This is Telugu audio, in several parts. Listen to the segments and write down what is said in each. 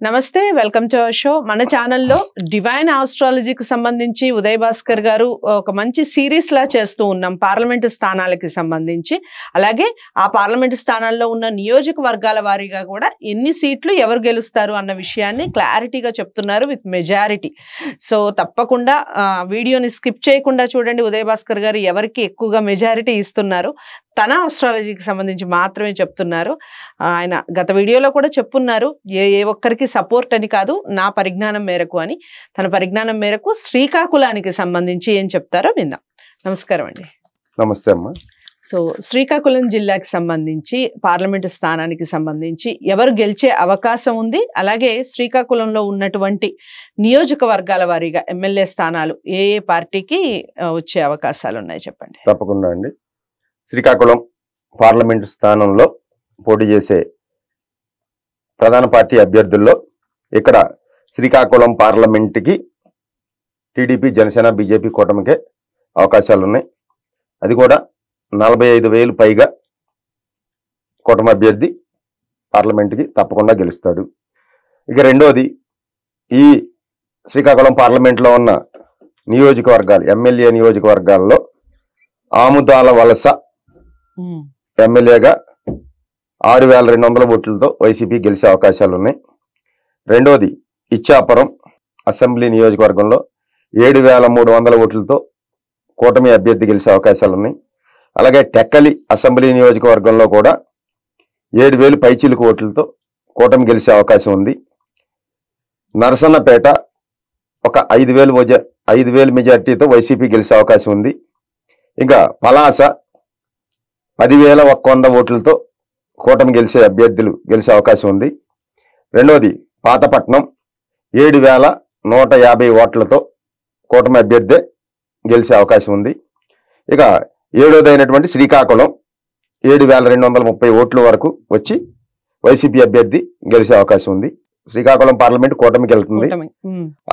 నమస్తే, వెల్కమ్ టు అవర్ షో. మన ఛానల్లో డివైన్ ఆస్ట్రాలజీకి సంబంధించి ఉదయ్ భాస్కర్ గారు ఒక మంచి సిరీస్ లా చేస్తూ ఉన్నాం పార్లమెంటు స్థానాలకి సంబంధించి. అలాగే ఆ పార్లమెంటు స్థానాల్లో ఉన్న నియోజకవర్గాల వారీగా కూడా ఎన్ని సీట్లు ఎవరు గెలుస్తారు అన్న విషయాన్ని క్లారిటీగా చెప్తున్నారు విత్ మెజారిటీ. సో తప్పకుండా వీడియోని స్కిప్ చేయకుండా చూడండి. ఉదయ్ భాస్కర్ గారు ఎవరికి ఎక్కువగా మెజారిటీ ఇస్తున్నారు, తన ఆస్ట్రాలజీకి సంబంధించి మాత్రమే చెప్తున్నారు. ఆయన గత వీడియోలో కూడా చెప్పున్నారు, ఏ ఒక్కరికి సపోర్ట్ అని కాదు, నా పరిజ్ఞానం మేరకు అని. తన పరిజ్ఞానం మేరకు శ్రీకాకుళానికి సంబంధించి ఏం చెప్తారో విందాం. నమస్కారం అండి. నమస్తే అమ్మా. సో శ్రీకాకుళం జిల్లాకి సంబంధించి పార్లమెంటు స్థానానికి సంబంధించి ఎవరు గెలిచే అవకాశం ఉంది, అలాగే శ్రీకాకుళంలో ఉన్నటువంటి నియోజకవర్గాల వారీగా ఎమ్మెల్యే స్థానాలు ఏ ఏ పార్టీకి వచ్చే అవకాశాలు ఉన్నాయి చెప్పండి. తప్పకుండా అండి. శ్రీకాకుళం పార్లమెంటు స్థానంలో పోటీ చేసే ప్రధాన పార్టీ అభ్యర్థుల్లో ఇక్కడ శ్రీకాకుళం పార్లమెంటుకి టీడీపీ, జనసేన, బీజేపీ కూటమికే అవకాశాలు ఉన్నాయి. అది కూడా 45,000 పైగా కూటమి అభ్యర్థి పార్లమెంటుకి తప్పకుండా గెలుస్తాడు. ఇక రెండోది, ఈ శ్రీకాకుళం పార్లమెంట్లో ఉన్న నియోజకవర్గాలు, ఎమ్మెల్యే నియోజకవర్గాల్లో ఆముదాల వలస ఎమ్మెల్యేగా 6,200 ఓట్లతో వైసీపీ గెలిచే అవకాశాలు ఉన్నాయి. రెండోది, ఇచ్చాపురం అసెంబ్లీ నియోజకవర్గంలో 7,300 ఓట్లతో కూటమి అభ్యర్థి గెలిచే అవకాశాలు ఉన్నాయి. అలాగే టెక్కలి అసెంబ్లీ నియోజకవర్గంలో కూడా 7,000 పైచీలకు ఓట్లతో కూటమి గెలిచే అవకాశం ఉంది. నరసన్నపేట ఒక 5,000 మెజార్టీతో వైసీపీ గెలిచే అవకాశం ఉంది. ఇంకా పలాస 10,100 ఓట్లతో కూటమి గెలిచే అభ్యర్థులు గెలిచే అవకాశం ఉంది. రెండోది, పాతపట్నం 7,150 ఓట్లతో కూటమి అభ్యర్థి గెలిచే అవకాశం ఉంది. ఇక ఏడోది అయినటువంటి శ్రీకాకుళం 7,230 ఓట్ల వరకు వచ్చి వైసీపీ అభ్యర్థి గెలిచే అవకాశం ఉంది. శ్రీకాకుళం పార్లమెంట్ కూటమికి వెళ్తుంది.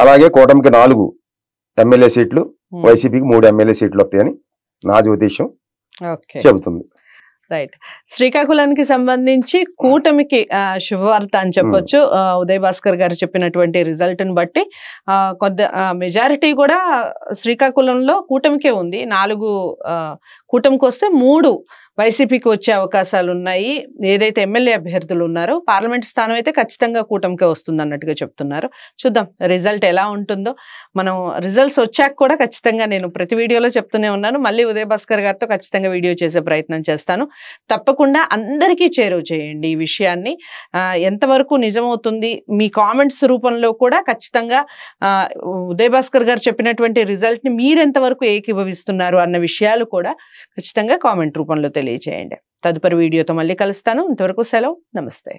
అలాగే కూటమికి 4 ఎమ్మెల్యే సీట్లు, వైసీపీకి 3 ఎమ్మెల్యే సీట్లు వస్తాయని నా జ్యోతిష్యం చెబుతుంది. రైట్. శ్రీకాకుళానికి సంబంధించి కూటమికి శుభవార్త అని చెప్పొచ్చు. ఉదయ్ భాస్కర్ గారు చెప్పినటువంటి రిజల్ట్ ని బట్టి కొద్ది మెజారిటీ కూడా శ్రీకాకుళంలో కూటమికే ఉంది. 4 కూటమికి వస్తే 3 వైసీపీకి వచ్చే అవకాశాలు ఉన్నాయి. ఏదైతే ఎమ్మెల్యే అభ్యర్థులు ఉన్నారో పార్లమెంట్ స్థానం అయితే ఖచ్చితంగా కూటమికే వస్తుంది అన్నట్టుగా చెప్తున్నారు. చూద్దాం రిజల్ట్ ఎలా ఉంటుందో. మనం రిజల్ట్స్ వచ్చాక కూడా ఖచ్చితంగా నేను ప్రతి వీడియోలో చెప్తూనే ఉన్నాను, మళ్ళీ ఉదయ్ భాస్కర్ గారితో ఖచ్చితంగా వీడియో చేసే ప్రయత్నం చేస్తాను. తప్పకుండా అందరికీ చేరువ చేయండి ఈ విషయాన్ని. ఎంతవరకు నిజమవుతుంది మీ కామెంట్స్ రూపంలో కూడా ఖచ్చితంగా ఉదయ్ భాస్కర్ గారు చెప్పినటువంటి రిజల్ట్ ని మీరు ఎంతవరకు ఏకీభవిస్తున్నారు అన్న విషయాలు కూడా ఖచ్చితంగా కామెంట్ రూపంలో తెలియజేయండి. తదుపరి వీడియోతో మళ్ళీ కలుస్తాను. ఇంతవరకు సెలవు. నమస్తే.